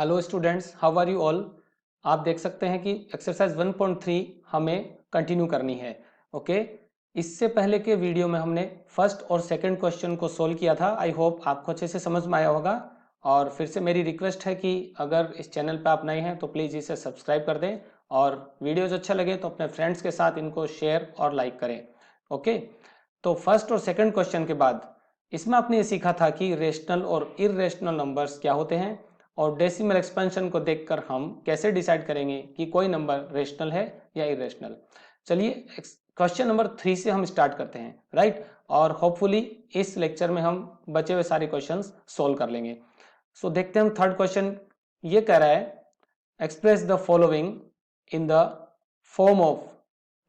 Hello students, how are you all. आप देख सकते हैं कि एक्सरसाइज 1.3 हमें कंटिन्यू करनी है। ओके, इससे पहले के वीडियो में हमने फर्स्ट और सेकंड क्वेश्चन को सोल्व किया था। आई होप आपको अच्छे से समझ में आया होगा। और फिर से मेरी रिक्वेस्ट है कि अगर इस चैनल पर आप नए हैं तो प्लीज़ इसे सब्सक्राइब कर दें और वीडियोज अच्छा लगे तो अपने फ्रेंड्स के साथ इनको शेयर और लाइक करें। ओके, तो फर्स्ट और सेकंड क्वेश्चन के बाद इसमें आपने ये सीखा था कि रेशनल और इरेशनल नंबर्स क्या होते हैं और डेसिमल एक्सपेंशन को देखकर हम कैसे डिसाइड करेंगे कि कोई नंबर रेशनल है या इरेशनल। चलिए क्वेश्चन नंबर 3 से हम स्टार्ट करते हैं, राइट। और होपफुली इस लेक्चर में हम बचे हुए सारे क्वेश्चंस सोल्व कर लेंगे। सो देखते हैं हम थर्ड क्वेश्चन। ये कह रहा है express the following in the form of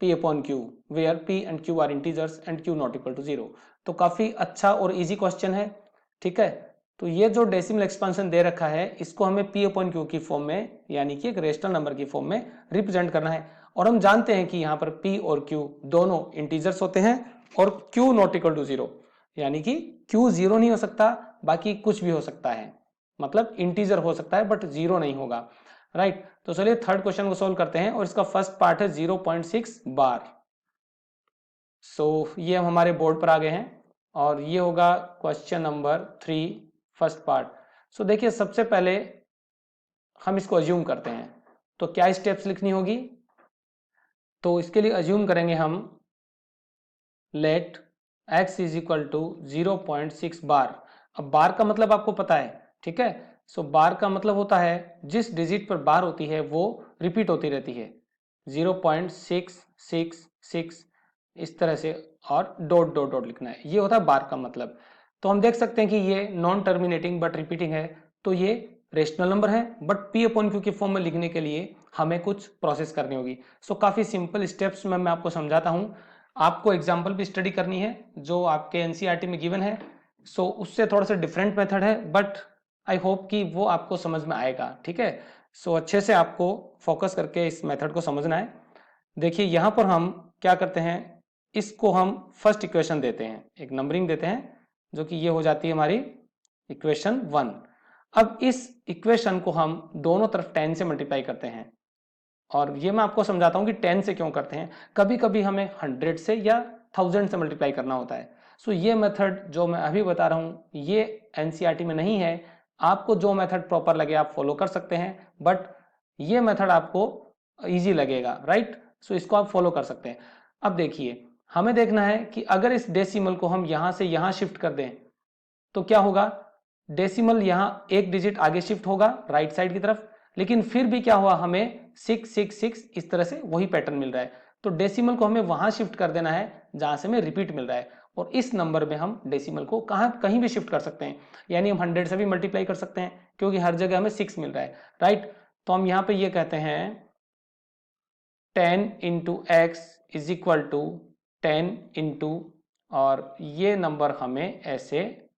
p upon q where p and q are integers and q not equal to 0। तो काफी अच्छा और इजी क्वेश्चन है, ठीक है। तो ये जो डेसिमल एक्सपेंशन दे रखा है इसको हमें p अपॉन q की फॉर्म में यानी कि एक रेशनल नंबर की फॉर्म में रिप्रेजेंट करना है। और हम जानते हैं कि यहाँ पर p और q दोनों इंटीजर्स होते हैं और q नॉट इक्वल टू 0 यानी कि q 0 नहीं हो सकता, बाकी कुछ भी हो सकता है, मतलब इंटीजर हो सकता है बट 0 नहीं होगा, राइट। तो चलिए थर्ड क्वेश्चन को सोल्व करते हैं और इसका फर्स्ट पार्ट है 0.6 बार। सो ये हम हमारे बोर्ड पर आ गए हैं और ये होगा क्वेश्चन नंबर 3 फर्स्ट पार्ट। सो देखिए सबसे पहले हम इसको अज्यूम करते हैं, तो क्या स्टेप्स लिखनी होगी। तो इसके लिए अज्यूम करेंगे हम let x is equal to 0.6 bar. अब बार का मतलब आपको पता है, ठीक है। सो बार का मतलब होता है जिस डिजिट पर बार होती है वो रिपीट होती रहती है, 0.666 इस तरह से, और डॉट डॉट डॉट लिखना है, ये होता है बार का मतलब। तो हम देख सकते हैं कि ये नॉन टर्मिनेटिंग बट रिपीटिंग है, तो ये रेशनल नंबर है बट p अपॉन क्यू की फॉर्म में लिखने के लिए हमें कुछ प्रोसेस करनी होगी। सो काफी सिंपल स्टेप्स में मैं आपको समझाता हूं। आपको एग्जाम्पल भी स्टडी करनी है जो आपके एनसीईआरटी में गिवन है। सो उससे थोड़ा सा डिफरेंट मेथड है बट आई होप कि वो आपको समझ में आएगा, ठीक है। सो अच्छे से आपको फोकस करके इस मेथड को समझना है। देखिए यहाँ पर हम क्या करते हैं, इसको हम फर्स्ट इक्वेशन देते हैं, एक नंबरिंग देते हैं जो कि ये हो जाती है हमारी इक्वेशन 1। अब इस इक्वेशन को हम दोनों तरफ 10 से मल्टीप्लाई करते हैं और ये मैं आपको समझाता हूं कि 10 से क्यों करते हैं। कभी कभी हमें 100 से या 1000 से मल्टीप्लाई करना होता है। सो ये मेथड जो मैं अभी बता रहा हूं ये एनसीईआरटी में नहीं है। आपको जो मेथड प्रॉपर लगे आप फॉलो कर सकते हैं बट ये मेथड आपको इजी लगेगा, राइट। सो इसको आप फॉलो कर सकते हैं। अब देखिए हमें देखना है कि अगर इस डेसिमल को हम यहां से यहां शिफ्ट कर दें तो क्या होगा। डेसिमल यहां एक डिजिट आगे शिफ्ट होगा राइट साइड की तरफ, लेकिन फिर भी क्या हुआ, हमें 666 इस तरह से वही पैटर्न मिल रहा है। तो डेसिमल को हमें वहां शिफ्ट कर देना है जहां से हमें रिपीट मिल रहा है और इस नंबर में हम डेसिमल को कहीं भी शिफ्ट कर सकते हैं, यानी हम 100 से भी मल्टीप्लाई कर सकते हैं क्योंकि हर जगह हमें 6 मिल रहा है, राइट। तो हम यहां पे ये कहते हैं 10 into x is equal to 10 into, और ये नंबर हमें ऐसे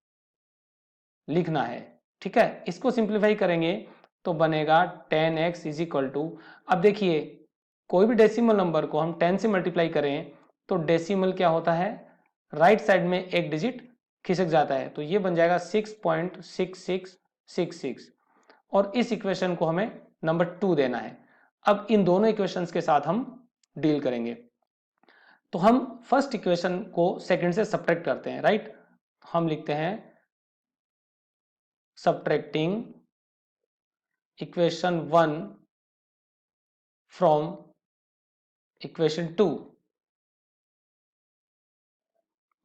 लिखना है, ठीक है। इसको सिंप्लीफाई करेंगे तो बनेगा 10x इज इक्वल टू, अब देखिए कोई भी डेसिमल नंबर को हम 10 से मल्टीप्लाई करें तो डेसिमल क्या होता है, राइट साइड में एक डिजिट खिसक जाता है, तो ये बन जाएगा 6.6666 और इस इक्वेशन को हमें नंबर 2 देना है। अब इन दोनों इक्वेशंस के साथ हम डील करेंगे। तो हम फर्स्ट इक्वेशन को सेकंड से सब्ट्रैक्ट करते हैं, राइट। हम लिखते हैं subtracting equation 1 from equation 2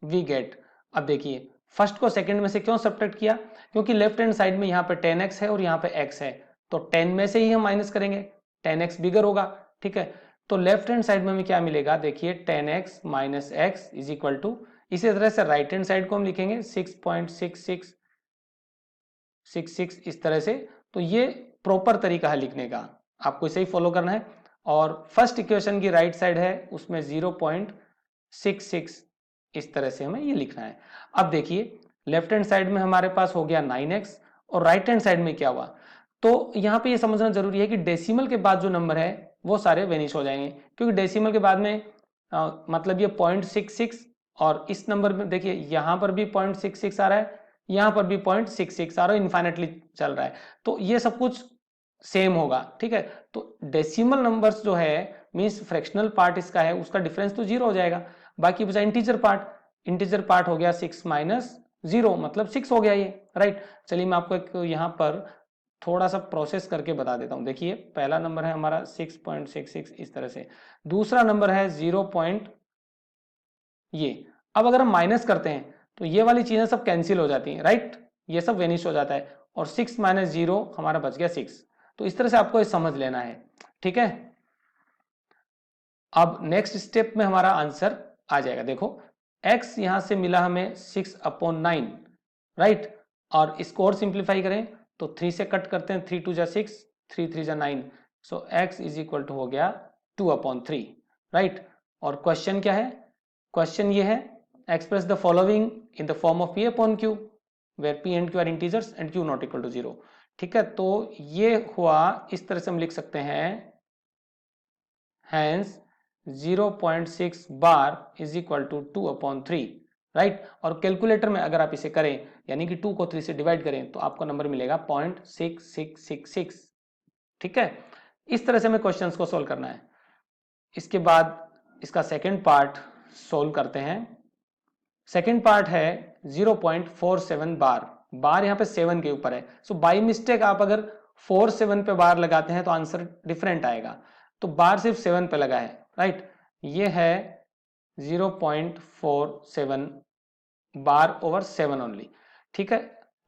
we get। अब देखिए फर्स्ट को सेकंड में से क्यों सब्ट्रैक्ट किया, क्योंकि लेफ्ट हैंड साइड में यहाँ पे 10x है और यहाँ पे x है, तो 10 में से ही हम माइनस करेंगे, 10x बिगर होगा, ठीक है। तो लेफ्ट हैंड साइड में हमें क्या मिलेगा, देखिए 10x minus x is equal to, इसी तरह से राइट हैंड साइड को हम लिखेंगे 6.6666 इस तरह से। तो ये प्रॉपर तरीका है लिखने का, आपको इसे ही फॉलो करना है। और फर्स्ट इक्वेशन की राइट साइड है उसमें 0.66 इस तरह से हमें ये लिखना है। अब देखिए लेफ्ट हैंड साइड में हमारे पास हो गया 9x और राइट हैंड साइड में क्या हुआ, तो यहां पे ये समझना जरूरी है कि डेसिमल के बाद जो नंबर है वो सारे वेनिश हो जाएंगे, क्योंकि डेसिमल के बाद में मतलब ये 0.66 और इस नंबर में देखिए यहां पर भी 0.66 आ रहा है, यहां पर भी 0.66 आ रहा है, इन्फाइनेटली चल रहा है। तो ये सब कुछ सेम होगा, ठीक है। तो डेसिमल नंबर्स जो है मींस फ्रैक्शनल पार्ट इसका है, उसका डिफरेंस तो 0 हो जाएगा। बाकी बचा इंटीजर पार्ट, इंटीजर पार्ट हो गया 6 माइनस 0 मतलब 6 हो गया ये, राइट। चलिए मैं आपको एक यहाँ पर थोड़ा सा प्रोसेस करके बता देता हूँ। देखिए पहला नंबर है हमारा 6.66 इस तरह से, दूसरा नंबर है 0. ये अब अगर हम माइनस करते हैं तो ये वाली चीजें सब कैंसिल हो जाती हैं, राइट, ये सब वेनिश हो जाता है और 6 माइनस 0 हमारा बच गया 6। तो इस तरह से आपको ये समझ लेना है, ठीक है। अब नेक्स्ट स्टेप में हमारा आंसर आ जाएगा। देखो x यहां से मिला हमें 6/9, राइट, और इसको और सिंप्लीफाई करें तो 3 से कट करते हैं, 3 2 जा 6, 3 3 जा 9, सो x इज इक्वल टू हो गया 2/3, राइट। और क्वेश्चन क्या है, क्वेश्चन ये है express the following in the form of p upon q where p and q are integers and q not equal to 0, ठीक है। तो ये हुआ, इस तरह से हम लिख सकते हैं hence 0.6 bar is equal to 2/3, right. और कैलकुलेटर में अगर आप इसे करें यानी कि 2 को 3 से डिवाइड करें तो आपको नंबर मिलेगा 0.6666, ठीक है। इस तरह से हमें क्वेश्चंस को सोल्व करना है। इसके बाद इसका सेकंड पार्ट सोल्व करते हैं। सेकंड पार्ट है 0.47 बार, बार यहाँ पे 7 के ऊपर है, सो बाई मिस्टेक आप अगर 47 पे बार लगाते हैं तो आंसर डिफरेंट आएगा, तो बार सिर्फ 7 पे लगा है, राइट। ये है 0.47 बार ओवर 7 ओनली, ठीक है।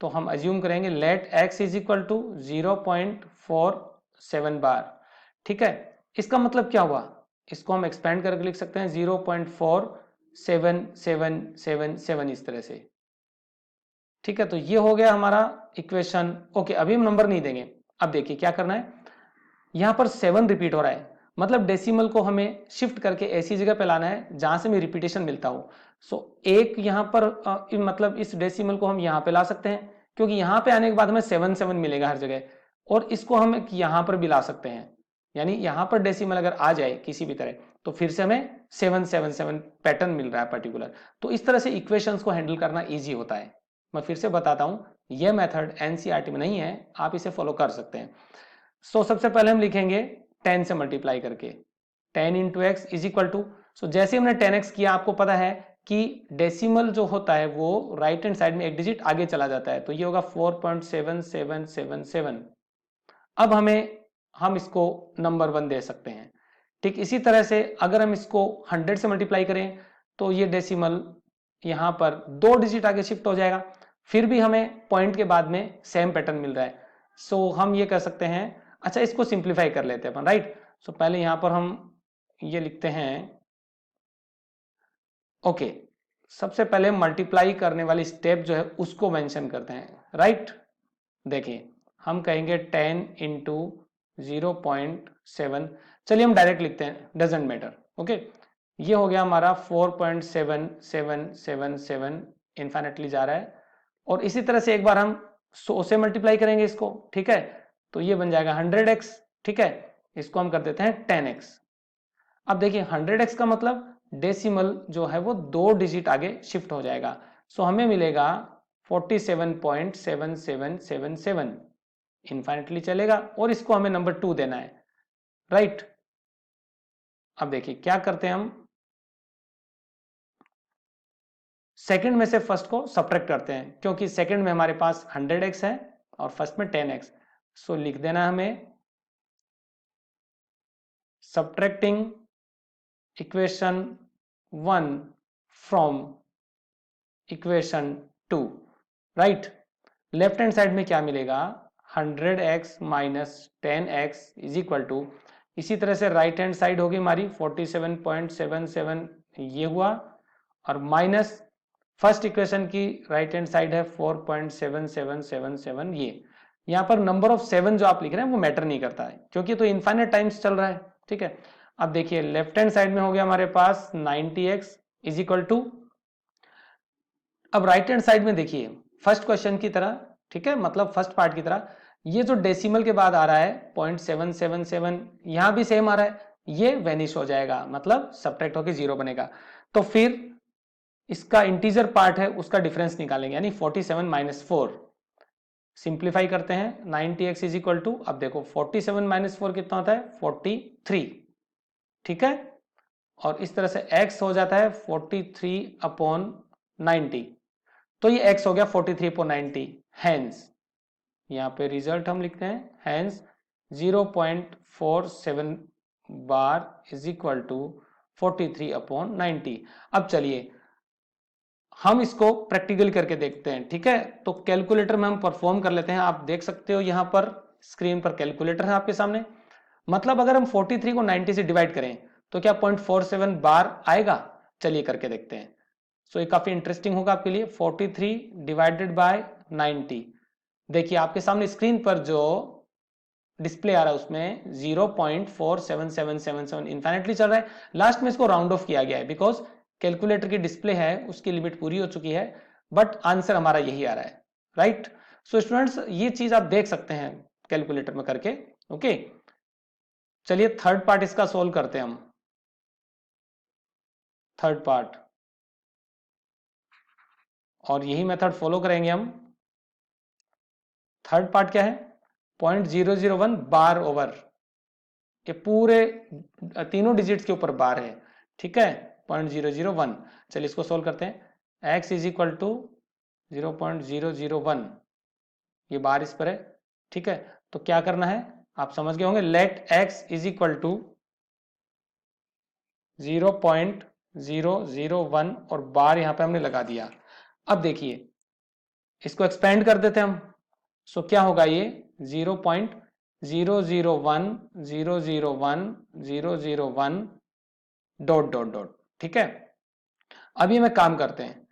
तो हम अज्यूम करेंगे let x is equal to 0.47 bar, ठीक है। इसका मतलब क्या हुआ, इसको हम एक्सपेंड करके लिख सकते हैं 0.477777 इस तरह से, ठीक है। तो ये हो गया हमारा इक्वेशन। ओके, अभी हम नंबर नहीं देंगे। अब देखिए क्या करना है, यहां पर 7 रिपीट हो रहा है, मतलब डेसिमल को हमें शिफ्ट करके ऐसी जगह पे लाना है जहां से हमें रिपीटेशन मिलता हो। सो एक यहां पर मतलब इस डेसिमल को हम यहां पे ला सकते हैं क्योंकि यहां पे आने के बाद हमें 7 7 मिलेगा हर जगह, और इसको हम यहां पर भी ला सकते हैं, यानी यहां पर डेसिमल अगर आ जाए किसी भी तरह तो फिर से हमें 777 पैटर्न मिल रहा है पर्टिकुलर। तो इस तरह से इक्वेशंस को हैंडल करना ईजी होता है। मैं फिर से बताता हूं, यह मेथड एनसीईआरटी में नहीं है, आप इसे फॉलो कर सकते हैं। सो सबसे पहले हम लिखेंगे 10 से मल्टीप्लाई करके 10 into x is equal to, so जैसे हमने 10x किया आपको पता है कि डेसिमल जो होता है वो राइट हैंड साइड में एक डिजिट आगे चला जाता है, तो ये होगा 4.7777। अब हम इसको नंबर 1 दे सकते हैं। ठीक इसी तरह से अगर हम इसको 100 से मल्टीप्लाई करें तो ये डेसिमल यहां पर 2 डिजिट आगे शिफ्ट हो जाएगा, फिर भी हमें पॉइंट के बाद में सेम पैटर्न मिल रहा है। सो हम ये कर सकते हैं, अच्छा इसको सिंप्लीफाई कर लेते हैं अपन, राइट। सो पहले यहां पर हम ये लिखते हैं, ओके, सबसे पहले मल्टीप्लाई करने वाली स्टेप जो है उसको मेंशन करते हैं, राइट। देखिए हम कहेंगे 10 इंटू 0.7, चलिए हम डायरेक्ट लिखते हैं, डजेंट मैटर, ओके। ये हो गया हमारा 4.7777 इन्फिनिटली जा रहा है, और इसी तरह से एक बार हम 100 से मल्टीप्लाई करेंगे इसको, ठीक है, तो ये बन जाएगा 100x, ठीक है। इसको हम कर देते हैं 10x। अब देखिए 100x का मतलब डेसिमल जो है वो 2 डिजिट आगे शिफ्ट हो जाएगा, सो हमें मिलेगा 47.7777 इन्फिनिटली चलेगा, और इसको हमें नंबर 2 देना है, राइट। अब देखिए क्या करते हैं, हम सेकंड में से फर्स्ट को सब्ट्रैक्ट करते हैं क्योंकि सेकंड में हमारे पास 100x है और फर्स्ट में 10x, सो लिख देना हमें subtracting equation 1 from equation 2, right. Left hand side में क्या मिलेगा, 100x minus 10x is equal to, इसी तरह से राइट हैंड साइड होगी हमारी 47.77 ये हुआ, और माइनस फर्स्ट इक्वेशन की राइट हैंड साइड है 4.7777 ये। यहां पर नंबर ऑफ 7 जो आप लिख रहे हैं वो मैटर नहीं करता है क्योंकि तो इनफाइनाइट टाइम्स चल रहा है, ठीक है। अब देखिए लेफ्ट हैंड साइड में हो गया हमारे पास 90x इज इक्वल टू, अब राइट हैंड साइड में देखिए फर्स्ट क्वेश्चन की तरह, ठीक है, मतलब फर्स्ट पार्ट की तरह ये जो डेसिमल के बाद आ रहा है 0.777 यहां भी सेम आ रहा है, ये वेनिश हो जाएगा, मतलब सब्ट्रैक्ट होकर 0 बनेगा। तो फिर इसका इंटीजर पार्ट है उसका डिफरेंस निकालेंगे, यानी 47 माइनस 4, सिंप्लीफाई करते हैं 90x इज इक्वल टू, अब देखो 47 माइनस 4 कितना होता है 43, ठीक है। और इस तरह से x हो जाता है 43/90, तो ये x हो गया 43/90। हैंस यहाँ पे रिजल्ट हम लिखते हैं, hence 0.47 bar is equal to 43/90। अब चलिए हम इसको प्रैक्टिकल करके देखते हैं, ठीक है। तो कैलकुलेटर में हम परफॉर्म कर लेते हैं। आप देख सकते हो यहां पर स्क्रीन पर कैलकुलेटर है आपके सामने। मतलब अगर हम 43 को 90 से डिवाइड करें तो क्या 0.47 बार आएगा? चलिए करके देखते हैं। सो ये काफी इंटरेस्टिंग होगा आपके लिए। 43 डिवाइडेड बाय 90, देखिए आपके सामने स्क्रीन पर जो डिस्प्ले आ रहा है उसमें 0.47777 इनफाइनेटली चल रहा है। लास्ट में इसको राउंड ऑफ किया गया है बिकॉज कैलकुलेटर की डिस्प्ले है उसकी लिमिट पूरी हो चुकी है, बट आंसर हमारा यही आ रहा है, राइट। सो स्टूडेंट्स ये चीज आप देख सकते हैं कैलकुलेटर में करके, ओके। चलिए थर्ड पार्ट इसका सोल्व करते हैं हम। थर्ड पार्ट, और यही मेथड फॉलो करेंगे हम। थर्ड पार्ट क्या है? 0.001 बार ओवर, ये पूरे तीनों डिजिट्स के ऊपर बार है, ठीक है, 0.001। चलिए इसको सोल्व करते हैं। x इज इक्वल टू 0.001, ये बार इस पर है, ठीक है। तो क्या करना है आप समझ गए होंगे, let x is equal to 0.001 और बार यहां पे हमने लगा दिया। अब देखिए इसको एक्सपेंड कर देते हैं हम। सो क्या होगा ये 0.001 डॉट डॉट डॉट, ठीक है। अब ये में काम करते हैं,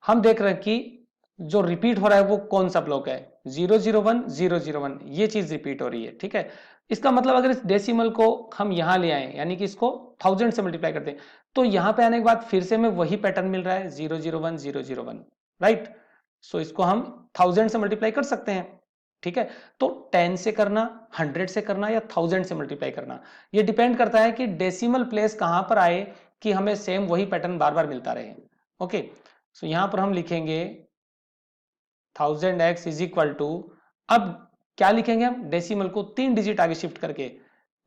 हम देख रहे हैं कि जो रिपीट हो रहा है वो कौन सा ब्लॉक है, 001 ये चीज रिपीट हो रही है, ठीक है। इसका मतलब अगर इस डेसिमल को हम यहां ले आए यानी कि इसको 1000 से मल्टीप्लाई करते हैं तो यहां पे आने के बाद फिर से हमें वही पैटर्न मिल रहा है 001, राइट। सो इसको हम 1000 से मल्टीप्लाई कर सकते हैं, ठीक है। तो 10 से करना, 100 से करना या 1000 से मल्टीप्लाई करना, ये डिपेंड करता है कि डेसिमल प्लेस कहां पर आए कि हमें सेम वही पैटर्न बार बार मिलता रहे, ओके। सो यहां पर हम लिखेंगे 1000x इज इक्वल टू, अब क्या लिखेंगे हम, डेसिमल को 3 डिजिट आगे शिफ्ट करके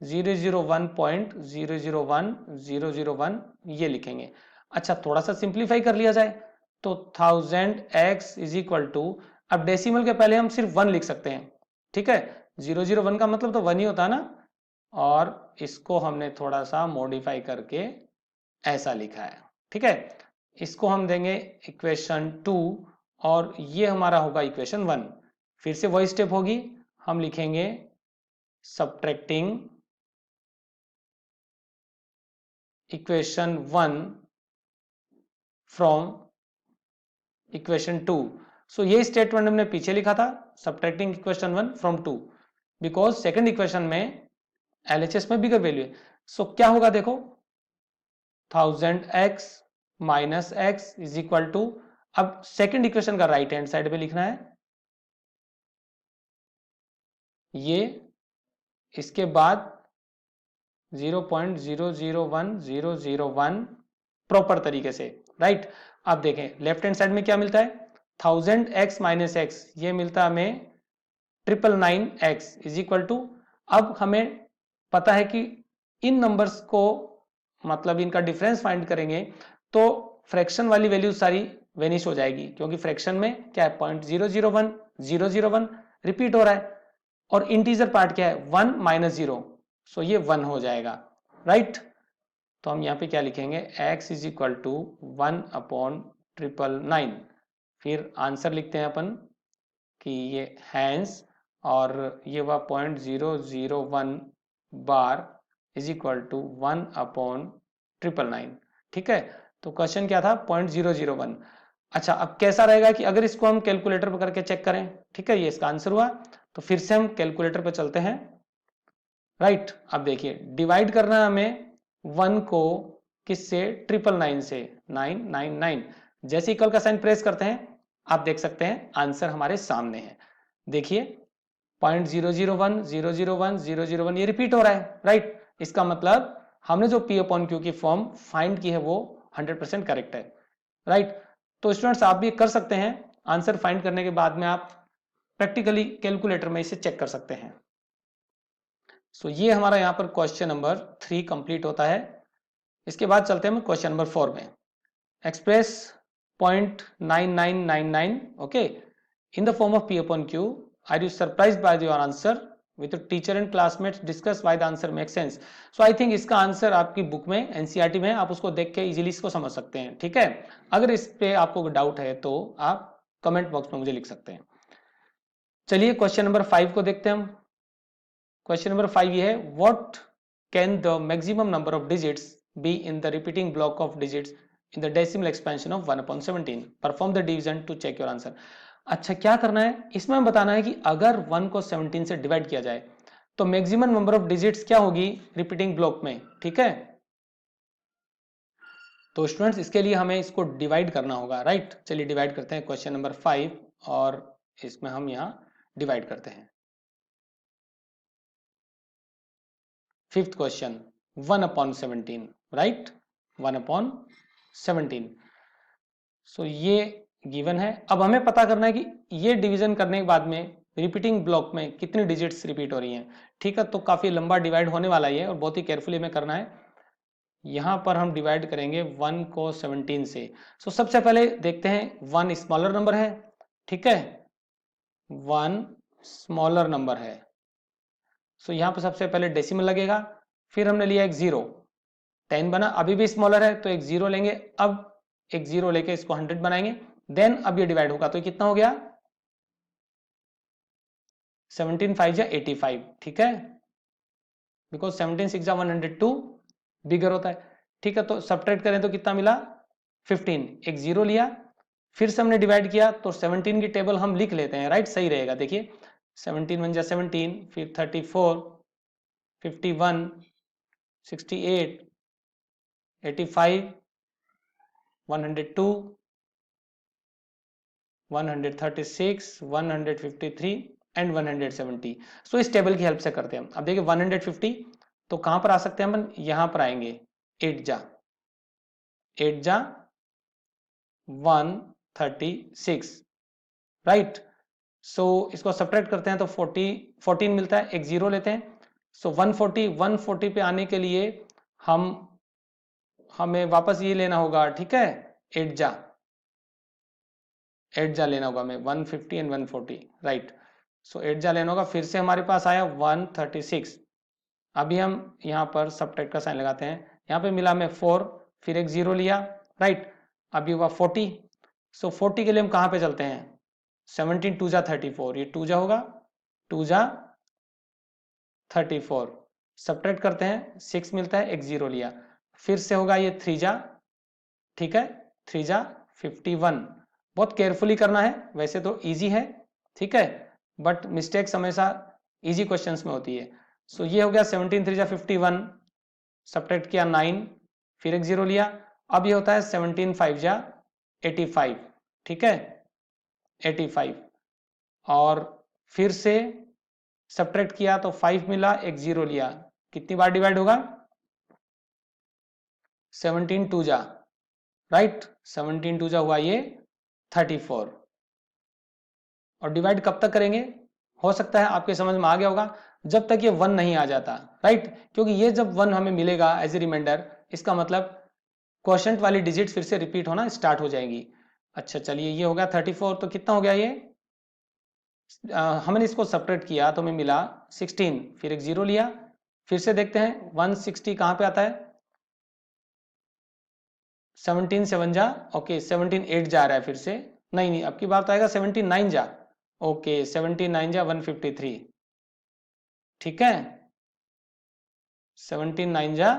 001.001 ये लिखेंगे। अच्छा थोड़ा सा सिंप्लीफाई कर लिया जाए तो 1000x इज इक्वल टू, अब डेसिमल के पहले हम सिर्फ 1 लिख सकते हैं, ठीक है। 001 का मतलब तो 1 ही होता है ना, और इसको हमने थोड़ा सा मॉडिफाई करके ऐसा लिखा है, ठीक है। इसको हम देंगे इक्वेशन 2 और ये हमारा होगा इक्वेशन 1। फिर से वही स्टेप होगी, हम लिखेंगे सबट्रैक्टिंग इक्वेशन 1 फ्रॉम इक्वेशन 2। सो ये स्टेटमेंट हमने पीछे लिखा था, subtracting equation 1 from 2, because second equation में LHS में बिगर वैल्यू है। सो क्या होगा देखो, 1000x minus x is equal to, अब सेकंड इक्वेशन का राइट हैंड साइड पे लिखना है ये, इसके बाद 0.001001 प्रॉपर तरीके से, राइट। अब देखें लेफ्ट हैंड साइड में क्या मिलता है, 1000x माइनस x, ये मिलता है हमें 999x इज इक्वल टू, अब हमें पता है कि इन नंबर्स को मतलब इनका डिफरेंस फाइंड करेंगे तो फ्रैक्शन वाली वैल्यू सारी वेनिश हो जाएगी, क्योंकि फ्रैक्शन में क्या है 0.001 रिपीट हो रहा है, और इंटीजर पार्ट क्या है 1 माइनस 0, सो ये 1 हो जाएगा, राइट। तो हम यहाँ पे क्या लिखेंगे, x इज इक्वल टू 1/999, फिर आंसर लिखते हैं अपन कि ये हैंस, और ये हुआ 0.001 बार इज इक्वल टू 1/999, ठीक है। तो क्वेश्चन क्या था 0.001। अच्छा अब कैसा रहेगा कि अगर इसको हम कैलकुलेटर पर करके चेक करें, ठीक है, ये इसका आंसर हुआ। तो फिर से हम कैलकुलेटर पर चलते हैं, राइट। अब देखिए डिवाइड करना है हमें 1 को किससे, 999 से, 999, जैसे इक्वल का साइन प्रेस करते हैं आप देख सकते हैं आंसर हमारे सामने है। देखिए 0.001 ये रिपीट हो रहा है, राइट। इसका मतलब हमने जो P अपॉन Q की फॉर्म फाइंड की है वो 100% करेक्ट है, राइट। तो स्टूडेंट्स आप भी कर सकते हैं, आंसर फाइंड करने के बाद में आप प्रैक्टिकली कैलकुलेटर में इसे चेक कर सकते हैं। सो ये हमारा यहाँ पर क्वेश्चन नंबर 3 कंप्लीट होता है। इसके बाद चलते हैं हम क्वेश्चन नंबर 4 में। Express 0.9999 okay in the form of P upon Q, are you surprised by your answer with teacher and classmates, discuss why the answer make sense. So I think इसका answer आपकी book में NCERT में आप उसको देख के easily इसको समझ सकते हैं। ठीक है, अगर इस पे आपको डाउट है तो आप कमेंट बॉक्स में मुझे लिख सकते हैं। चलिए क्वेश्चन नंबर 5 को देखते हैं हम। क्वेश्चन नंबर 5 ये है, what can the maximum number of digits be in the repeating block of digits in the decimal expansion of 1/17, perform the division to check your answer. अच्छा, क्या करना है इसमें, हमें बताना है कि अगर 1 को 17 से डिवाइड किया जाए तो मैक्सिमम नंबर ऑफ डिजिट्स क्या होगी रिपीटिंग ब्लॉक में। ठीक है, तो स्टूडेंट्स इसके लिए हमें इसको डिवाइड करना होगा, राइट। चलिए डिवाइड करते हैं क्वेश्चन नंबर 5 और इसमें हम यहां डिवाइड करते हैं। Fifth question 1/17, right, 1/17। सो ये गिवन है। अब हमें पता करना है कि ये डिवीजन करने के बाद में रिपीटिंग ब्लॉक में कितनी डिजिट्स रिपीट हो रही हैं। ठीक है, तो काफी लंबा डिवाइड होने वाला है और बहुत ही केयरफुली हमें करना है। यहां पर हम डिवाइड करेंगे 1 को 17 से। सो सबसे पहले देखते हैं 1 स्मॉलर नंबर है। ठीक है, 1 स्मॉलर नंबर है। सो यहां पर सबसे पहले डेसिमल लगेगा, फिर हमने लिया एक 0, 10 बना, अभी भी स्मॉलर है तो एक 0 लेंगे, अब एक 0 लेके इसको 100 बनाएंगे, देन अब ये डिवाइड होगा तो कितना हो गया 17 5 जा 85। ठीक है, बिकॉज 17 6 जा 102 बिगर होता है। ठीक है, तो सब्ट्रैक्ट करें तो कितना मिला 15, एक 0 लिया, फिर से हमने डिवाइड किया तो 17 की टेबल हम लिख लेते हैं, राइट, सही रहेगा। देखिए 17 1 जा 17, फिर 34, 51, 68, 85, 102, 136, 153 एंड 170। सो इस टेबल की हेल्प से करते हैं हम। अब देखिए 150 तो कहां पर आ सकते हैं हम, यहां पर आएंगे 8 जा 136, राइट। सो इसको सब्ट्रैक्ट करते हैं तो 14 मिलता है, एक 0 लेते हैं। सो 140 पे आने के लिए हमें वापस ये लेना होगा। ठीक है, 8 जा लेना होगा हमें, 150 एंड 140, राइट। सो 8 जा लेना होगा, फिर से हमारे पास आया 136। अभी हम यहाँ पर सब्ट्रैक्ट का साइन लगाते हैं, यहाँ पे मिला हमें 4, फिर एक 0 लिया, राइट। अभी हुआ 40। सो 40 के लिए हम कहाँ पे चलते हैं, 17 2 जा 34, ये 2 जा होगा, 2 जा 34, सब्ट्रैक्ट करते हैं 6 मिलता है, एक 0 लिया, फिर से होगा ये 3 जा, ठीक है, 3 जा 51। बहुत केयरफुली करना है, वैसे तो इजी है, ठीक है, बट मिस्टेक्स हमेशा इजी क्वेश्चंस में होती है। सो ये हो गया 17 3 जा 51, सब्ट्रैक्ट किया 9, फिर एक 0 लिया, अब ये होता है 17 5 जा 85, ठीक है, 85, और फिर से सब्ट्रैक्ट किया तो 5 मिला, एक 0 लिया, कितनी बार डिवाइड होगा 17 2 जा, राइट, 17 2 जा हुआ ये 34। और डिवाइड कब तक करेंगे, हो सकता है आपके समझ में आ गया होगा, जब तक ये 1 नहीं आ जाता, राइट, क्योंकि ये जब 1 हमें मिलेगा एज ए रिमाइंडर, इसका मतलब क्वोशंट वाली डिजिट फिर से रिपीट होना स्टार्ट हो जाएंगी। अच्छा चलिए, ये हो गया 34, तो कितना हो गया ये, हमने इसको सब्ट्रैक्ट किया तो हमें मिला 16, फिर एक 0 लिया, फिर से देखते हैं 160 कहां पे आता है, 17 7 जा, ओके 17 8 जा रहा है, फिर से नहीं, अब की बार तो आएगा 17 9 जा, ओके 17 9 जा 153, ठीक है, 17 9 जा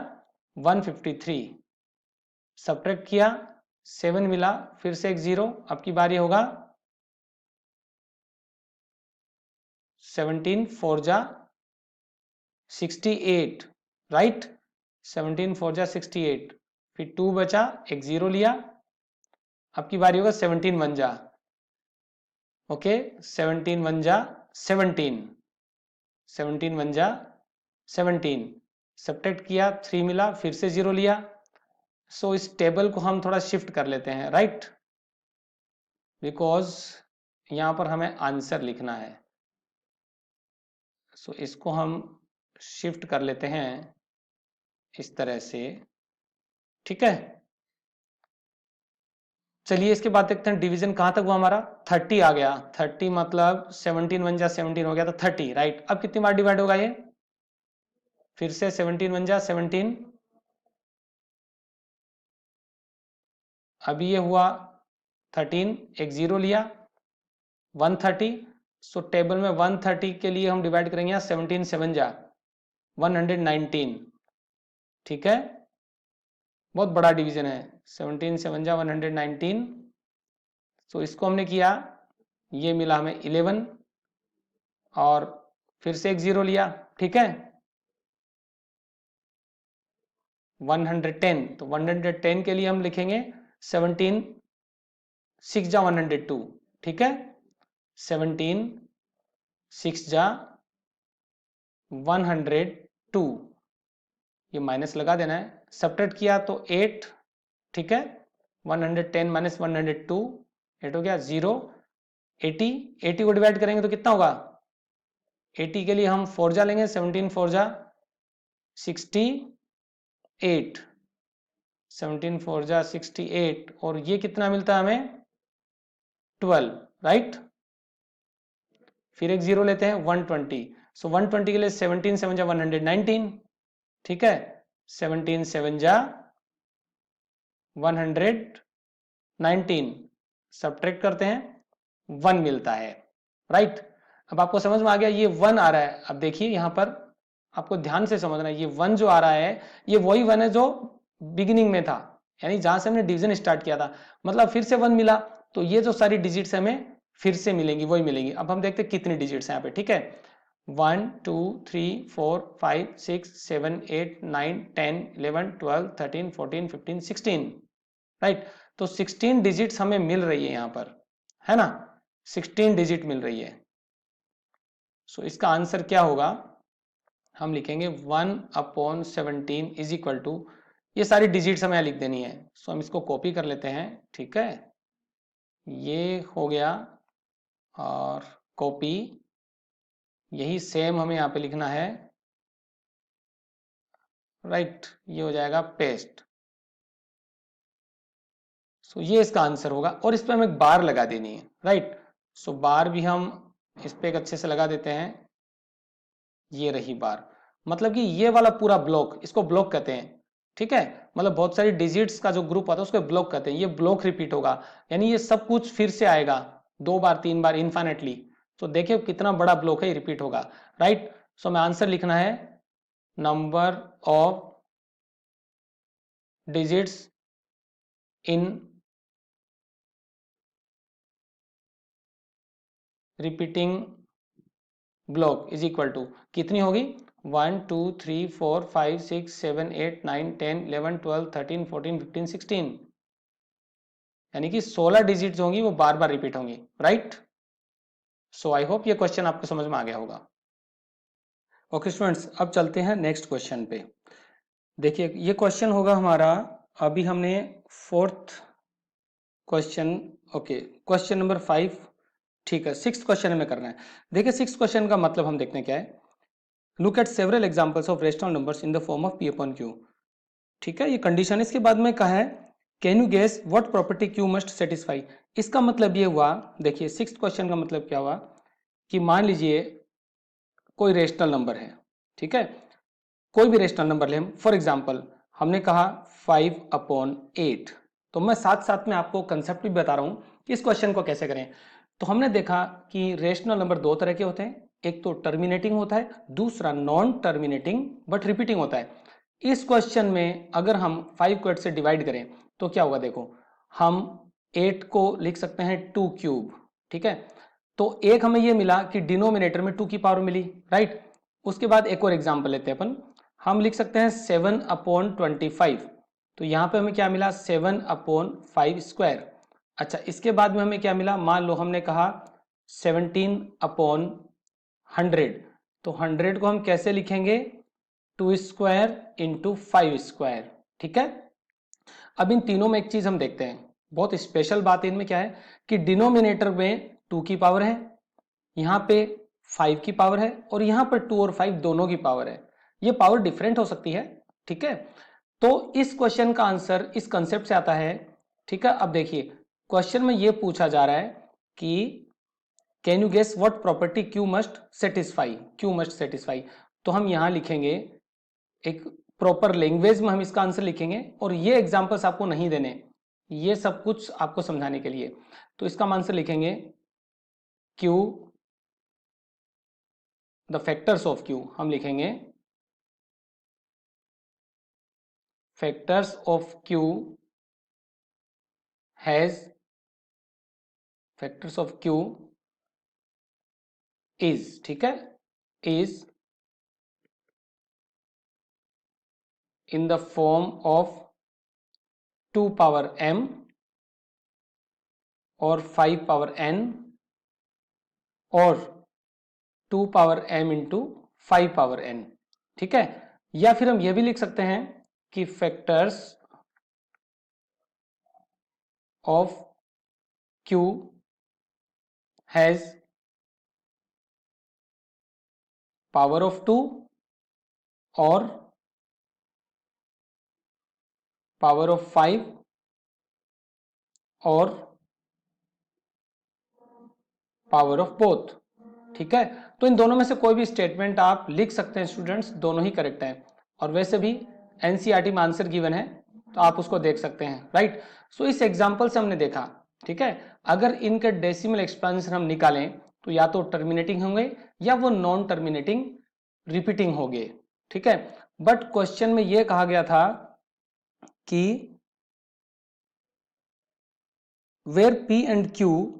153, सब्ट्रैक्ट किया 7 मिला, फिर से एक 0, अब की बार ये होगा 17 4 जा 68, राइट, 17 4 जा 68, फिर 2 बचा, एक 0 लिया, अब की बारी होगा 17 1 जा, ओके 17 1 जा 17, 17 1 जा 17, सब्ट्रैक्ट किया 3 मिला, फिर से 0 लिया। सो इस टेबल को हम थोड़ा शिफ्ट कर लेते हैं, राइट, बिकॉज यहां पर हमें आंसर लिखना है। सो इसको हम शिफ्ट कर लेते हैं इस तरह से, ठीक है। चलिए इसके बाद देखते हैं डिवीजन कहां तक हुआ हमारा, 30 आ गया। 30 मतलब 17 वन जा 17 हो गया, तो 30 राइट। अब कितनी बार डिवाइड होगा ये, फिर से 17 वन जा 17, अभी ये हुआ 13, एक जीरो लिया 130। सो टेबल में 130 के लिए हम डिवाइड करेंगे 17 7 जा 119, ठीक है। बहुत बड़ा डिवीजन है, 17 7 जा 119। सो इसको हमने किया, ये मिला हमें 11 और फिर से एक जीरो लिया, ठीक है। 110, तो 110 के लिए हम लिखेंगे 17 6 जा 102, ठीक है। 17 6 जा 102, ये माइनस लगा देना है, सब्ट्रैक्ट किया तो 8, ठीक है। 110 माइनस 102, 8 हो गया 0। 80, 80 को डिवाइड करेंगे तो कितना होगा, 80 के लिए हम 4 जा लेंगे, 17 4 जा 68, 17 4 जा 68, और ये कितना मिलता है हमें 12, राइट। फिर एक जीरो लेते हैं 120, सो 120 के लिए 17 7 जा 119, ठीक है। 17 7 जा 119, सब्ट्रैक्ट करते हैं 1 मिलता है, राइट। अब आपको समझ में आ गया, ये 1 आ रहा है। अब देखिए यहां पर आपको ध्यान से समझना है, ये 1 जो आ रहा है ये वही 1 है जो बिगिनिंग में था, यानी जहां से हमने डिवीजन स्टार्ट किया था, मतलब फिर से 1 मिला। तो ये जो सारी डिजिट्स हमें फिर से मिलेंगी, वही मिलेंगी। अब हम देखते हैं कितनी डिजिट्स हैं यहाँ पे, ठीक है। 1 2 3 4 5 6 7 8 9 10 11 12 13 14 15 16, राइट। तो 16 डिजिट्स हमें मिल रही है यहां पर, है ना, 16 डिजिट मिल रही है। सो इसका आंसर क्या होगा, हम लिखेंगे 1/17 इज इक्वल टू, ये सारी डिजिट्स हमें लिख देनी है। सो हम इसको कॉपी कर लेते हैं, ठीक है, ये हो गया, और कॉपी, यही सेम हमें यहाँ पे लिखना है, राइट। ये हो जाएगा पेस्ट। सो ये इसका आंसर होगा, और इस पर हमें एक बार लगा देनी है, राइट। सो बार भी हम इस पे एक अच्छे से लगा देते हैं, ये रही बार। मतलब कि ये वाला पूरा ब्लॉक, इसको ब्लॉक कहते हैं, ठीक है। मतलब बहुत सारी डिजिट्स का जो ग्रुप आता है उसको ब्लॉक कहते हैं। ये ब्लॉक रिपीट होगा, यानी ये सब कुछ फिर से आएगा 2 बार 3 बार इनफाइनेटली। तो देखिए कितना बड़ा ब्लॉक है, रिपीट होगा, राइट। सो हमें आंसर लिखना है number of digits in repeating block is equal to, कितनी होगी, 1 2 3 4 5 6 7 8 9 10 11 12 13 14 15 16, यानी कि 16 डिजिट्स होंगी, वो बार बार रिपीट होंगी, राइट। सो आई होप ये क्वेश्चन आपको समझ में आ गया होगा। ओके स्टूडेंट्स, अब चलते हैं नेक्स्ट क्वेश्चन पे। देखिए ये क्वेश्चन होगा हमारा, अभी हमने 4th question, okay question number 5, ठीक है। 6th क्वेश्चन हमें करना है। देखिए 6th क्वेश्चन का मतलब हम देखते हैं क्या है, look at several examples of rational numbers in the form of p/q, ठीक है। ये कंडीशन, इसके बाद में कहा है can you guess what property q must satisfy. इसका मतलब ये हुआ, देखिए 6th क्वेश्चन का मतलब क्या हुआ कि मान लीजिए कोई रेशनल नंबर है, ठीक है, कोई भी रेशनल नंबर ले हम, फॉर एग्जांपल हमने कहा 5/8। तो मैं साथ साथ में आपको कंसेप्ट भी बता रहा हूं कि इस क्वेश्चन को कैसे करें। तो हमने देखा कि रेशनल नंबर 2 तरह के होते हैं, एक तो टर्मिनेटिंग होता है, दूसरा नॉन टर्मिनेटिंग बट रिपीटिंग होता है। इस क्वेश्चन में अगर हम 5 को 8 से डिवाइड करें तो क्या होगा, देखो हम 8 को लिख सकते हैं 2 क्यूब, ठीक है। तो एक हमें ये मिला कि डिनोमिनेटर में 2 की पावर मिली, राइट। उसके बाद एक और एग्जांपल लेते हैं अपन, हम लिख सकते हैं 7/25। तो यहां पे हमें क्या मिला, 7/5 स्क्वायर। अच्छा इसके बाद में हमें क्या मिला, मान लो हमने कहा 17/100। तो 100 को हम कैसे लिखेंगे, 2 स्क्वायर इंटू 5 स्क्वायर, ठीक है। अब इन तीनों में एक चीज हम देखते हैं, बहुत स्पेशल बात इनमें क्या है कि डिनोमिनेटर में 2 की पावर है, यहाँ पे 5 की पावर है और यहाँ पर 2 और 5 दोनों की पावर है। ये पावर डिफरेंट हो सकती है, ठीक है। तो इस क्वेश्चन का आंसर इस कंसेप्ट से आता है, ठीक है। अब देखिए क्वेश्चन में ये पूछा जा रहा है कि can you guess what property q must satisfy. तो हम यहां लिखेंगे एक प्रॉपर लैंग्वेज में हम इसका आंसर लिखेंगे और ये एग्जांपल्स आपको नहीं देने, ये सब कुछ आपको समझाने के लिए। तो इसका हम आंसर लिखेंगे Q, the factors of Q हम लिखेंगे factors of Q has, factors of Q is, ठीक है, is in the form of 2 power m और 5 power n और 2 power m into 5 power n, ठीक है। या फिर हम यह भी लिख सकते हैं कि factors of q has power of 2 और पावर ऑफ 5 और पावर ऑफ बोथ, ठीक है। तो इन दोनों में से कोई भी स्टेटमेंट आप लिख सकते हैं स्टूडेंट्स, दोनों ही करेक्ट है। और वैसे भी एनसीईआरटी में आंसर गिवन है तो आप उसको देख सकते हैं, राइट। सो इस एग्जांपल से हमने देखा, ठीक है, अगर इनके डेसिमल एक्सपेंशन हम निकालें तो या तो टर्मिनेटिंग होंगे या वो नॉन टर्मिनेटिंग रिपीटिंग होंगे, ठीक है। बट क्वेश्चन में यह कहा गया था कि where p and q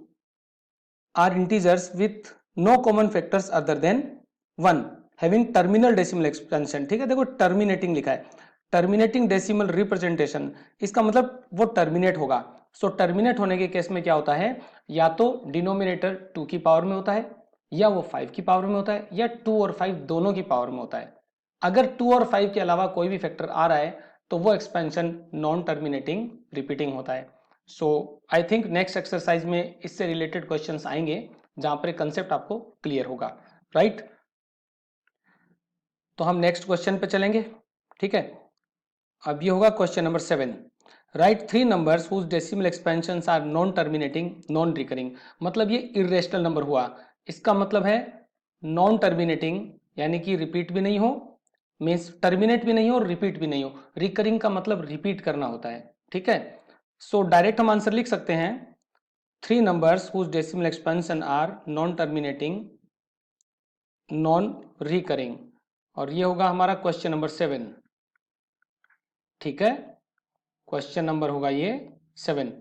are integers with no common factors other than 1 having terminal decimal expansion, ठीक है। देखो टर्मिनेटिंग लिखा है, टर्मिनेटिंग डेसिमल रिप्रेजेंटेशन, इसका मतलब वो टर्मिनेट होगा। सो टर्मिनेट होने के केस में क्या होता है, या तो डिनोमिनेटर 2 की पावर में होता है या वो 5 की पावर में होता है या 2 और 5 दोनों की पावर में होता है। अगर 2 और 5 के अलावा कोई भी फैक्टर आ रहा है तो वो एक्सपेंशन नॉन टर्मिनेटिंग रिपीटिंग होता है। सो आई थिंक नेक्स्ट एक्सरसाइज में इससे रिलेटेड क्वेश्चंस आएंगे जहां पर कंसेप्ट आपको क्लियर होगा, राइट। तो हम नेक्स्ट क्वेश्चन पे चलेंगे, ठीक है। अब ये होगा question number 7, right 3 numbers whose decimal expansions are non terminating non recurring. मतलब ये इर्रेशनल नंबर हुआ, इसका मतलब है नॉन टर्मिनेटिंग यानी कि रिपीट भी नहीं हो, मीन्स टर्मिनेट भी नहीं हो और रिपीट भी नहीं हो। रिकरिंग का मतलब रिपीट करना होता है, ठीक है। सो डायरेक्ट हम आंसर लिख सकते हैं 3 numbers whose decimal expansion are non terminating non recurring, और ये होगा हमारा क्वेश्चन नंबर 7, ठीक है। क्वेश्चन नंबर होगा ये 7।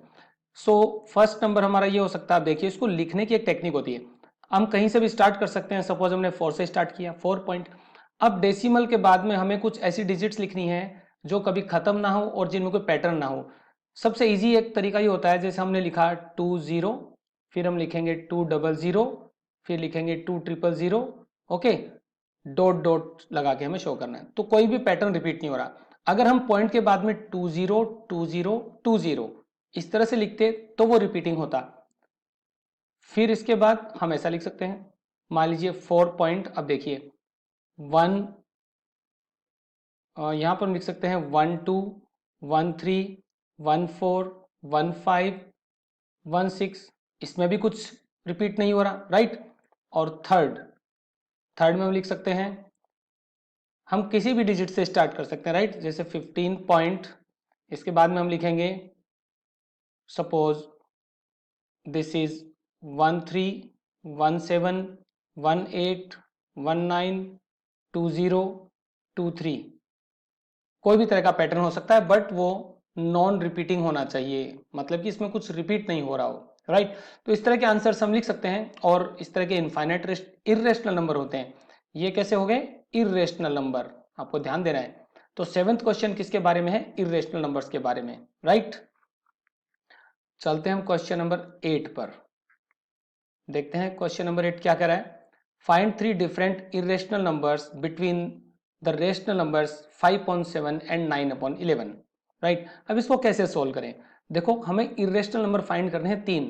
सो फर्स्ट नंबर हमारा ये हो सकता है, आप देखिए इसको लिखने की एक टेक्निक होती है, हम कहीं से भी स्टार्ट कर सकते हैं। सपोज हमने 4 से स्टार्ट किया, 4 पॉइंट। अब डेसिमल के बाद में हमें कुछ ऐसी डिजिट्स लिखनी है जो कभी खत्म ना हो और जिनमें कोई पैटर्न ना हो। सबसे इजी एक तरीका ये होता है, जैसे हमने लिखा 20, फिर हम लिखेंगे 200, फिर लिखेंगे 2000, ओके, डॉट डॉट लगा के हमें शो करना है, तो कोई भी पैटर्न रिपीट नहीं हो रहा। अगर हम पॉइंट के बाद में 20 इस तरह से लिखते तो वो रिपीटिंग होता। फिर इसके बाद हम ऐसा लिख सकते हैं, मान लीजिए 4 पॉइंट। अब देखिए 1, यहां पर हम लिख सकते हैं 1 2 1 3 1 4 1 5 1 6, इसमें भी कुछ रिपीट नहीं हो रहा, राइट। और थर्ड में हम लिख सकते हैं, हम किसी भी डिजिट से स्टार्ट कर सकते हैं, राइट। जैसे 15 पॉइंट, इसके बाद में हम लिखेंगे सपोज दिस इज 1 3 1 7 1 8 1 9 2 0 2 3, कोई भी तरह का पैटर्न हो सकता है बट वो नॉन रिपीटिंग होना चाहिए, मतलब कि इसमें कुछ रिपीट नहीं हो रहा हो, राइट। तो इस तरह के आंसर्स हम लिख सकते हैं। और इस तरह के इनफाइनाइट इर्रेशनल नंबर होते हैं, ये कैसे हो गए, इर्रेशनल नंबर, आपको ध्यान देना है। तो 7th क्वेश्चन किसके बारे में है, इर्रेशनल नंबर्स के बारे में, राइट। चलते हैं हम क्वेश्चन नंबर 8 पर, देखते हैं क्वेश्चन नंबर 8 क्या कह रहा है। Find 3 different irrational numbers between the rational numbers 5/7 and 9/11, right. अब इसको कैसे सोल्व करें, देखो हमें इर्रेशनल नंबर फाइंड करने हैं 3,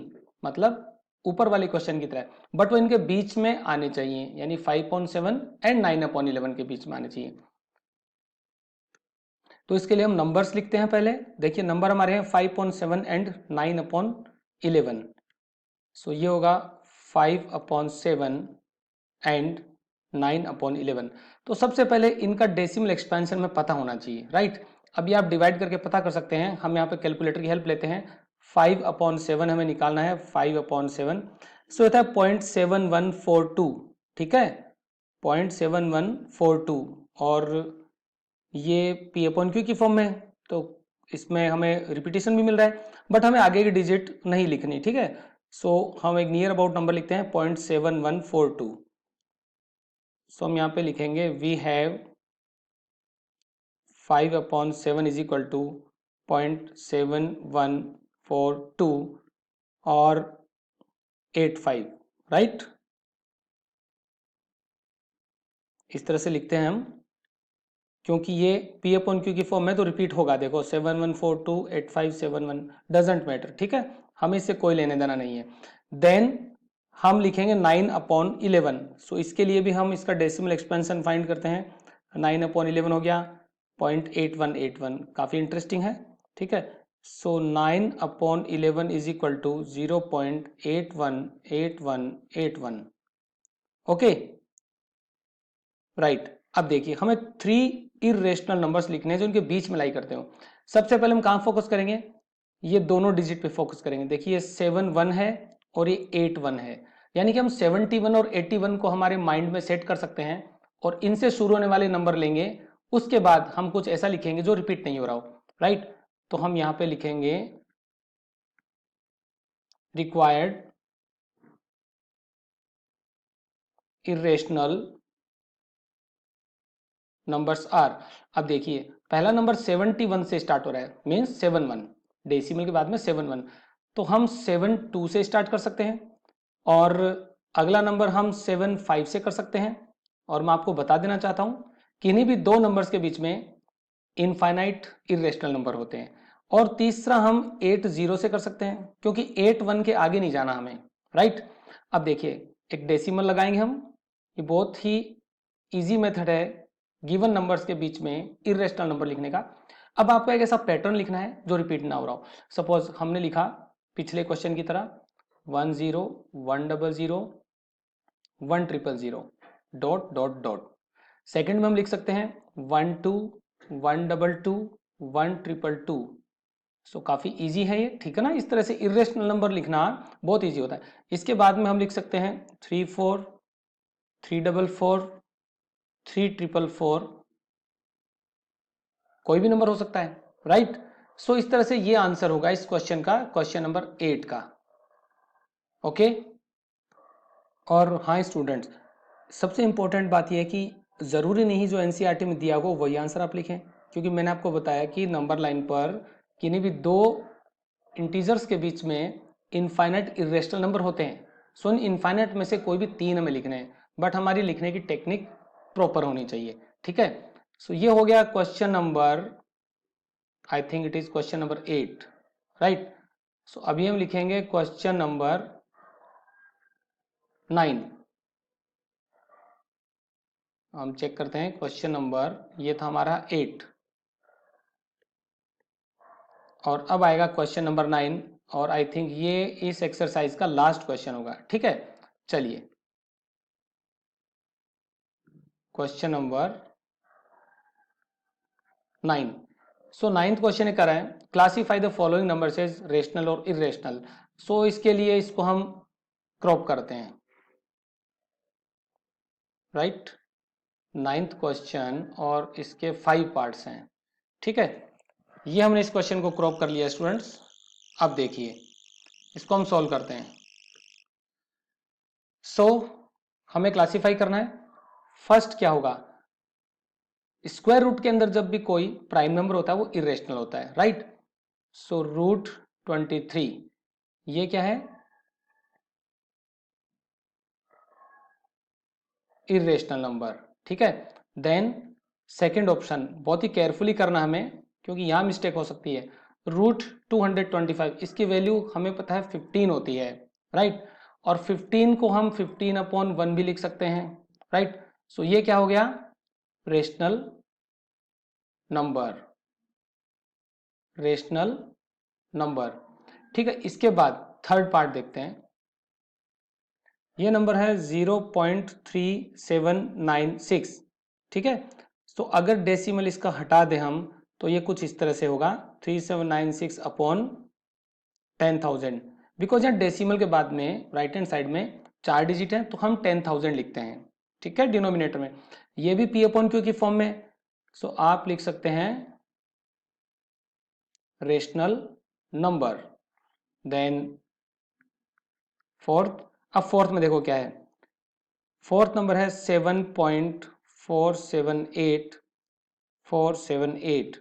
मतलब ऊपर वाले क्वेश्चन की तरह, बट वो इनके बीच में आने चाहिए, यानी 5/7 एंड 9/11 के बीच में आने चाहिए। तो इसके लिए हम नंबर्स लिखते हैं पहले। देखिए नंबर हमारे हैं 5/7 एंड 9/11। सो ये होगा 5/7 एंड 9/11। तो सबसे पहले इनका डेसिमल एक्सपेंशन में पता होना चाहिए, राइट। अभी आप डिवाइड करके पता कर सकते हैं। हम यहाँ पे कैलकुलेटर की हेल्प लेते हैं। 5/7 हमें निकालना है, 5/7। सो होता है 0.7142, ठीक है, 0.7142। और ये P/Q की फॉर्म में है, तो इसमें हमें रिपीटेशन भी मिल रहा है, बट हमें आगे की डिजिट नहीं लिखनी, ठीक है। सो हम एक नियर अबाउट नंबर लिखते हैं 0.7142। सो हम यहाँ पे लिखेंगे we have 5/7 is equal to 0.7142 और 85, राइट। इस तरह से लिखते हैं हम, क्योंकि ये P/Q की फॉर्म में तो रिपीट होगा। देखो 71428571 डजेंट मैटर, ठीक है, हमें इससे कोई लेने देना नहीं है। देन हम लिखेंगे 9/11। सो इसके लिए भी हम इसका डेसिमल एक्सपेंशन फाइंड करते हैं। 9/11 हो गया 0.8181, काफ़ी इंटरेस्टिंग है, ठीक है। So 9/11 is equal to 0.818181, okay, right. अब देखिए हमें 3 इरेशनल नंबर्स लिखने हैं जो इनके बीच में लाई करते हो। सबसे पहले हम कहाँ फोकस करेंगे, ये दोनों डिजिट पे फोकस करेंगे। देखिए 7 1 है और ये 8 1 है, यानी कि हम 71 और 81 को हमारे माइंड में सेट कर सकते हैं और इनसे शुरू होने वाले नंबर लेंगे। उसके बाद हम कुछ ऐसा लिखेंगे जो रिपीट नहीं हो रहा हो, राइट। तो हम यहाँ पे लिखेंगे रिक्वायर्ड इरेशनल नंबर्स आर। अब देखिए पहला नंबर 71 से स्टार्ट हो रहा है, मीन्स 71, डेसिमल के बाद में 71। तो हम 72 से स्टार्ट कर सकते हैं और अगला नंबर हम 75 से कर सकते हैं। और मैं आपको बता देना चाहता हूं किन्हीं भी दो नंबर्स के बीच में इनफाइनाइट इरेशनल नंबर होते हैं। और तीसरा हम 80 से कर सकते हैं, क्योंकि 81 के आगे नहीं जाना हमें, राइट। अब देखिए एक डेसिमल लगाएंगे हम, ये बहुत ही इजी मेथड है गिवन नंबर्स के बीच में इरेशनल नंबर लिखने का। अब आपको एक ऐसा पैटर्न लिखना है जो रिपीट ना हो रहा हो। सपोज हमने लिखा पिछले क्वेश्चन की तरह 10 100 1000 डॉट डॉट डॉट। सेकंड में हम लिख सकते हैं 12 122 122। सो काफी इजी है ये, ठीक है ना। इस तरह से इरेशनल नंबर लिखना बहुत इजी होता है। इसके बाद में हम लिख सकते हैं 34 344 3444, कोई भी नंबर हो सकता है, राइट। सो इस तरह से ये आंसर होगा इस क्वेश्चन का, क्वेश्चन नंबर 8 का, ओके। और हाँ स्टूडेंट्स, सबसे इंपॉर्टेंट बात यह है कि जरूरी नहीं जो एनसीईआरटी में दिया हो वही आंसर आप लिखें, क्योंकि मैंने आपको बताया कि नंबर लाइन पर किन्हीं भी दो इंटीजर्स के बीच में इनफाइनाइट इरेशनल नंबर होते हैं। सो इन इनफाइनाइट में से कोई भी 3 हमें लिखने हैं, बट हमारी लिखने की टेक्निक प्रॉपर होनी चाहिए, ठीक है। सो ये हो गया question number, I think it is question number 8, right. So अभी हम लिखेंगे क्वेश्चन नंबर 9। हम चेक करते हैं क्वेश्चन नंबर, ये था हमारा 8 और अब आएगा क्वेश्चन नंबर 9। और आई थिंक ये इस एक्सरसाइज का लास्ट क्वेश्चन होगा, ठीक है। चलिए question number 9। So ninth question कर रहे हैं classify the following numbers as rational और इरेशनल। सो इसके लिए इसको हम क्रॉप करते हैं, राइट। नाइन्थ क्वेश्चन और इसके 5 पार्ट्स हैं, ठीक है। ये हमने इस क्वेश्चन को क्रॉप कर लिया स्टूडेंट्स। अब देखिए इसको हम सॉल्व करते हैं। सो हमें क्लासीफाई करना है। फर्स्ट क्या होगा, स्क्वायर रूट के अंदर जब भी कोई प्राइम नंबर होता है वो इरेशनल होता है, राइट। सो रूट 23 ये क्या है, इरेशनल नंबर, ठीक है। देन सेकंड ऑप्शन बहुत ही केयरफुली करना हमें, क्योंकि यहां मिस्टेक हो सकती है। रूट 225 इसकी वैल्यू हमें पता है 15 होती है, राइट। और 15 को हम 15/1 भी लिख सकते हैं, राइट। सो ये क्या हो गया, रेशनल नंबर, रेशनल नंबर। ठीक है, इसके बाद थर्ड पार्ट देखते हैं। ये नंबर है 0.3796, ठीक है। तो अगर डेसिमल इसका हटा दें हम तो ये कुछ इस तरह से होगा 3796/10,000। बिकॉज यहाँ डेसिमल के बाद में राइट हैंड साइड में 4 डिजिट है तो हम 10,000 लिखते हैं, ठीक है, डिनोमिनेटर में। ये भी P/Q की फॉर्म में। सो आप लिख सकते हैं रेशनल नंबर। देन फोर्थ, अब फोर्थ में देखो क्या है, फोर्थ नंबर है 7.478478।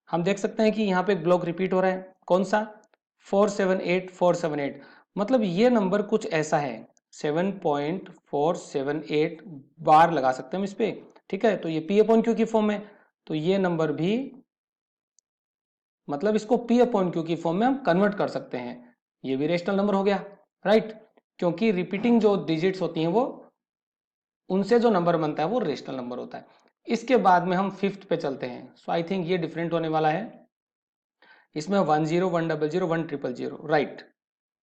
हम देख सकते हैं कि यहाँ पे ब्लॉक रिपीट हो रहा है, कौन सा, 478478। मतलब ये नंबर कुछ ऐसा है, 7.478 बार लगा सकते हैं हम इस पे, ठीक है। तो ये P/Q की फॉर्म में, तो ये नंबर भी मतलब इसको P/Q की फॉर्म में हम कन्वर्ट कर सकते हैं। ये भी रेशनल नंबर हो गया, राइट, क्योंकि रिपीटिंग जो डिजिट्स होती हैं वो उनसे जो नंबर बनता है वो रेशनल नंबर होता है। इसके बाद में हम फिफ्थ पे चलते हैं। सो आई थिंक ये डिफरेंट होने वाला है। इसमें 10 100 100 राइट।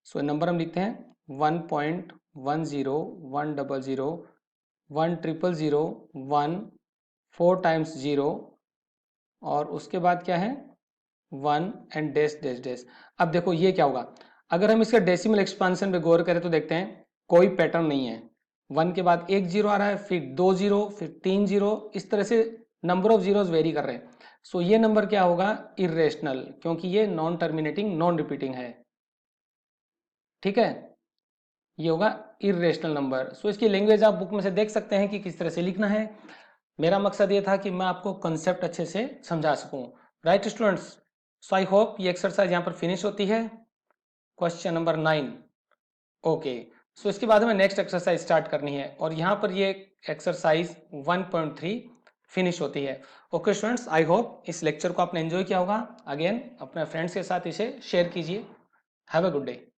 सो नंबर हम लिखते हैं 1.10 100 100 1 4 टाइम्स 0 और उसके बाद क्या है 1 एंड डैश डैश डैश। अब देखो ये क्या होगा, अगर हम इसके डेसिमल एक्सपांशन पे गौर करें तो देखते हैं कोई पैटर्न नहीं है। 1 के बाद एक जीरो आ रहा है, फिर 2 जीरो, फिर 3 जीरो, इस तरह से नंबर ऑफ जीरोस वेरी कर रहे हैं। सो ये नंबर क्या होगा, इरेशनल, क्योंकि ये नॉन टर्मिनेटिंग नॉन रिपीटिंग है, ठीक है। ये होगा इरेशनल नंबर। सो इसकी लैंग्वेज आप बुक में से देख सकते हैं कि किस तरह से लिखना है। मेरा मकसद ये था कि मैं आपको कंसेप्ट अच्छे से समझा सकूं, right students. So I hope ये एक्सरसाइज यहाँ पर फिनिश होती है, क्वेश्चन नंबर 9। ओके, सो इसके बाद हमें नेक्स्ट एक्सरसाइज स्टार्ट करनी है और यहाँ पर ये एक्सरसाइज 1.3 फिनिश होती है। ओके स्टूडेंट्स, आई होप इस लेक्चर को आपने एंजॉय किया होगा। अगेन अपने फ्रेंड्स के साथ इसे शेयर कीजिए। Have a good day.